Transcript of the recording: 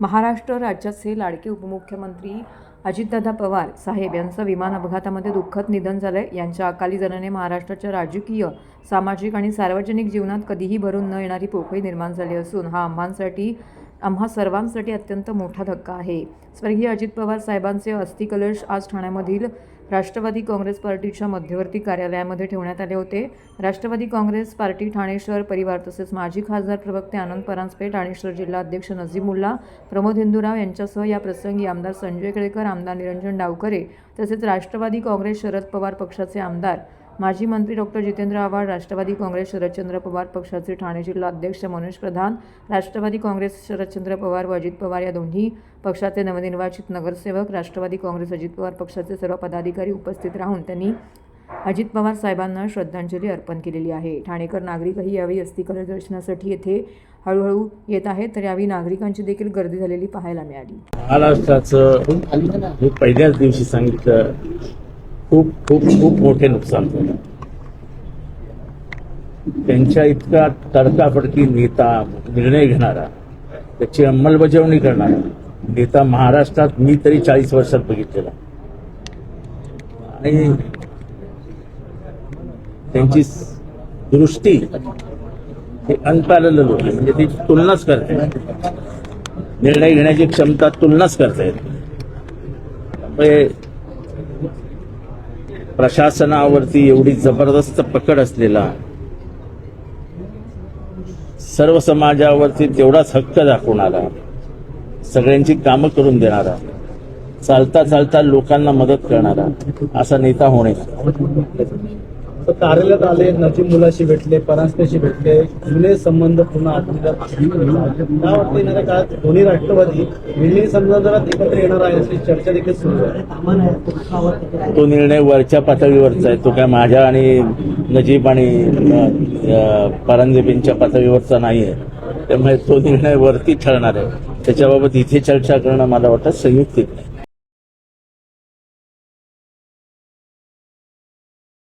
महाराष्ट्र राज्याचे लाडके उपमुख्यमंत्री अजितदादा पवार साहेब यांचं विमान अपघातामध्ये दुःखद निधन झालंय। यांच्या अकाली जाण्याने महाराष्ट्राच्या राजकीय, सामाजिक आणि सार्वजनिक जीवनात कधीही भरून न येणारी पोकळी निर्माण झाली असून हा आम्हा सर्वांसाठी अत्यंत मोठा धक्का आहे। स्वर्गीय अजित पवार साहेबांचे अस्थि कलश आज ठाण्यामधील राष्ट्रवादी काँग्रेस पार्टीच्या मध्यवर्ती कार्यालयामध्ये ठेवण्यात आले होते। राष्ट्रवादी काँग्रेस पार्टी ठाणे शहर परिवार तसेच माजी खासदार प्रवक्ते आनंद परांजपे, ठाणे शहर जिल्हा अध्यक्ष नजीमुल्ला, प्रमोद हिंदूराव यांच्यासह या प्रसंगी आमदार संजय केळकर, आमदार निरंजन डावकरे तसेच राष्ट्रवादी काँग्रेस शरद पवार पक्षाचे आमदार माजी मंत्री डॉक्टर जितेंद्र आव्हाड, राष्ट्रवादी काँग्रेस शरदचंद्र पवार पक्षाचे ठाणे जिल्हा अध्यक्ष मनोज प्रधान, राष्ट्रवादी काँग्रेस शरदचंद्र पवार व अजित पवार या दोन्ही पक्षाचे नवनिर्वाचित नगरसेवक, राष्ट्रवादी काँग्रेस अजित पवार पक्षाचे सर्व पदाधिकारी उपस्थित राहून त्यांनी अजित पवार साहेबांना श्रद्धांजली अर्पण केलेली आहे। ठाणेकर नागरिकही यावेळी अस्थिकलश दर्शनासाठी येथे हळूहळू येत आहेत, तर यावेळी नागरिकांची देखील गर्दी झालेली पाहायला मिळाली। महाराष्ट्राचं हे पहिल्याच दिवशी सांगितलं खूप खूप खूप मोठे नुकसान झालं। त्यांच्या इतका तडकाफडकी नेता, निर्णय घेणारा, त्याची अंमलबजावणी करणारा नेता महाराष्ट्रात मी तरी 40 वर्षात बघितलेला। आणि त्यांची दृष्टी हे अनपॅरलल होती, म्हणजे ती तुलनाच करते, निर्णय घेण्याची क्षमता तुलनाच करता येते। त्यामुळे प्रशासनावरती एवढी जबरदस्त पकड असलेला, सर्व समाजावरती तेवढाच हक्क दाखवणारा, सगळ्यांची कामं करून देणारा, चालता चालता लोकांना मदत करणारा असा नेता होणे। कार्यालयात आले, नजीमुल्लाशी भेटले, परांजपेशी भेटले, जुने संबंध पुन्हा आठवतात। काय वाटतं येणाऱ्या काळात दोन्ही राष्ट्रवादी विलीन संबंधात एकत्र येणार आहे अशी चर्चा देखील सुरू आहे। तो निर्णय वरच्या पातळीवरचा आहे, तो काय माझ्या आणि नजीब आणि परांजपेंच्या पातळीवरचा नाही आहे। त्यामुळे तो निर्णय वरती ठरणार आहे, त्याच्याबाबत इथे चर्चा करणं मला वाटतं संयुक्तिक नाही।